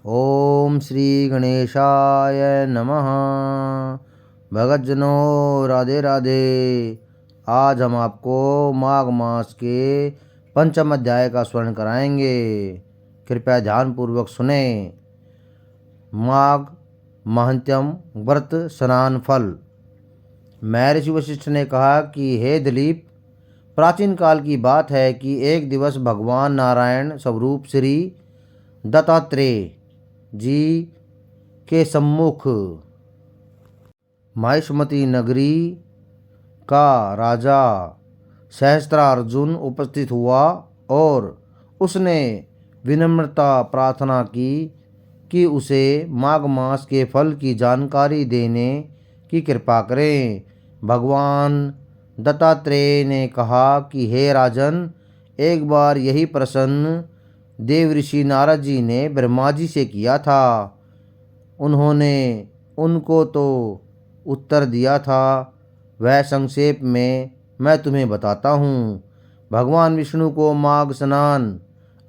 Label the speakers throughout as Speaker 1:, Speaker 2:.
Speaker 1: ओम श्री गणेशाय नमः। भगतजनों राधे राधे। आज हम आपको माघ मास के पंचम अध्याय का स्मरण कराएंगे। कृपया ध्यानपूर्वक सुने। माघ महंत्यम व्रत स्नान फल। महर्षि वशिष्ठ ने कहा कि हे दिलीप, प्राचीन काल की बात है कि एक दिवस भगवान नारायण स्वरूप श्री दत्तात्रेय जी के सम्मुख माहिष्मती नगरी का राजा सहस्त्रार्जुन उपस्थित हुआ और उसने विनम्रता प्रार्थना की कि उसे माघ मास के फल की जानकारी देने की कृपा करें। भगवान दत्तात्रेय ने कहा कि हे राजन, एक बार यही प्रश्न देव ऋषि नारद जी ने ब्रह्मा जी से किया था। उन्होंने उनको तो उत्तर दिया था, वह संक्षेप में मैं तुम्हें बताता हूँ। भगवान विष्णु को माघ स्नान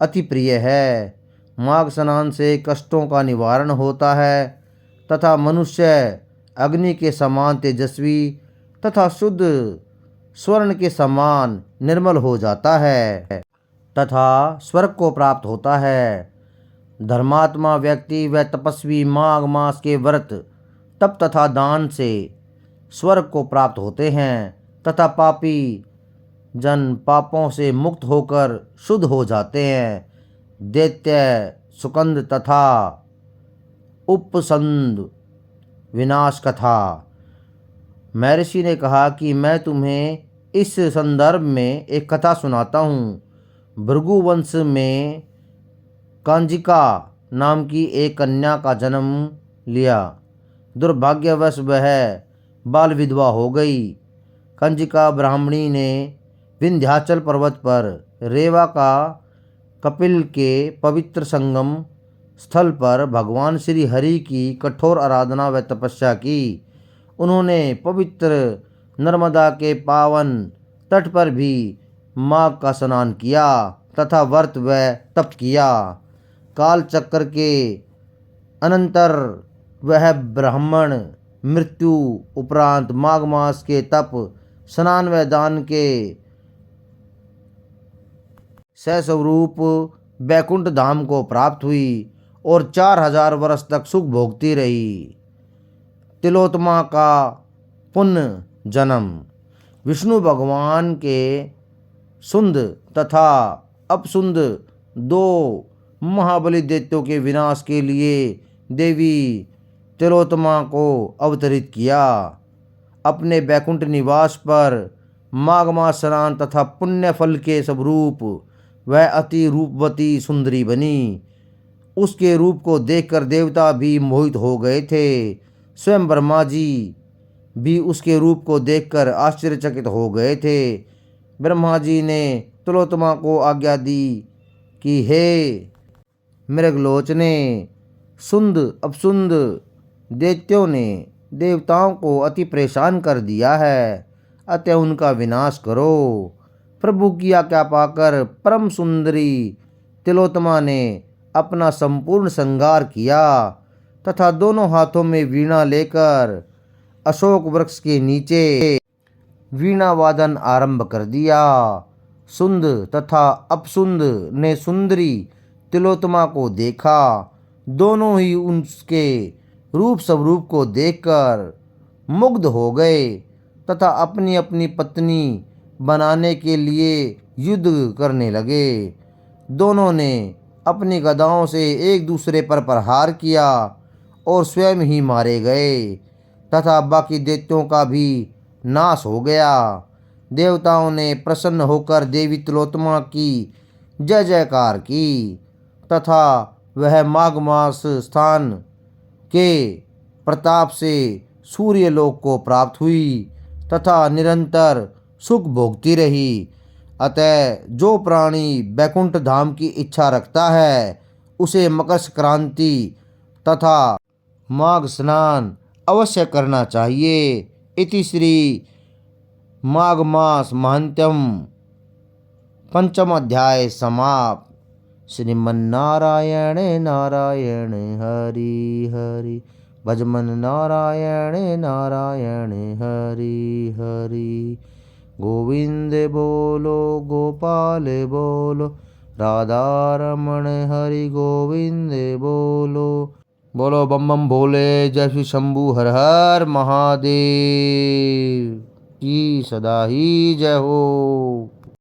Speaker 1: अति प्रिय है। माघ स्नान से कष्टों का निवारण होता है तथा मनुष्य अग्नि के समान तेजस्वी तथा शुद्ध स्वर्ण के समान निर्मल हो जाता है तथा स्वर्ग को प्राप्त होता है। धर्मात्मा व्यक्ति व तपस्वी माघ मास के व्रत तप तथा दान से स्वर्ग को प्राप्त होते हैं तथा पापी जन पापों से मुक्त होकर शुद्ध हो जाते हैं। दैत्य सुकंद तथा उपसंद विनाश कथा। महर्षि ने कहा कि मैं तुम्हें इस संदर्भ में एक कथा सुनाता हूँ। भृगुवंश में कांजिका नाम की एक कन्या का जन्म लिया। दुर्भाग्यवश वह बाल विधवा हो गई। कंजिका ब्राह्मणी ने विंध्याचल पर्वत पर रेवा का कपिल के पवित्र संगम स्थल पर भगवान श्री हरि की कठोर आराधना व तपस्या की। उन्होंने पवित्र नर्मदा के पावन तट पर भी माघ का स्नान किया तथा व्रत व तप किया। काल चक्र के अनंतर वह ब्राह्मण मृत्यु उपरांत माघ मास के तप स्नान व दान के सस्वरूप बैकुंठ धाम को प्राप्त हुई और 4000 वर्ष तक सुख भोगती रही। तिलोत्तमा का पुण्य जन्म। विष्णु भगवान के सुंद तथा अपसुंद दो महाबली दैत्यों के विनाश के लिए देवी तिलोत्तमा को अवतरित किया। अपने बैकुंठ निवास पर माघ मास स्नान तथा पुण्य फल के स्वरूप वह अति रूपवती सुंदरी बनी। उसके रूप को देखकर देवता भी मोहित हो गए थे। स्वयं ब्रह्मा जी भी उसके रूप को देखकर आश्चर्यचकित हो गए थे। ब्रह्मा जी ने तिलोत्तमा को आज्ञा दी कि हे मृगलोचने, सुंद अपसुंद दैत्यों ने देवताओं को अति परेशान कर दिया है, अतः उनका विनाश करो। प्रभु की आज्ञा पाकर परम सुंदरी तिलोत्तमा ने अपना संपूर्ण श्रृंगार किया तथा दोनों हाथों में वीणा लेकर अशोक वृक्ष के नीचे वीणा वादन आरंभ कर दिया। सुंद तथा अपसुंद ने सुंदरी तिलोत्तमा को देखा। दोनों ही उसके रूप स्वरूप को देखकर मुग्ध हो गए तथा अपनी अपनी पत्नी बनाने के लिए युद्ध करने लगे। दोनों ने अपनी गदाओं से एक दूसरे पर प्रहार किया और स्वयं ही मारे गए तथा बाकी दैत्यों का भी नाश हो गया। देवताओं ने प्रसन्न होकर देवी तिलोत्तमा की जय जयकार की तथा वह माघ मास स्थान के प्रताप से सूर्यलोक को प्राप्त हुई तथा निरंतर सुख भोगती रही। अतः जो प्राणी बैकुंठ धाम की इच्छा रखता है उसे मकर संक्रांति तथा माघ स्नान अवश्य करना चाहिए। इति श्री माघ मास महात्म्यम पंचम अध्याय समाप्त। श्रीमन्नारायण नारायण हरि हरि, भजमन नारायण नारायण हरि हरि। गोविंद बोलो गोपाल बोलो, राधा रमण हरि गोविंद बोलो। बोलो बम बम भोले, जय श्री शंभू हर हर महादेव की सदा ही जय हो।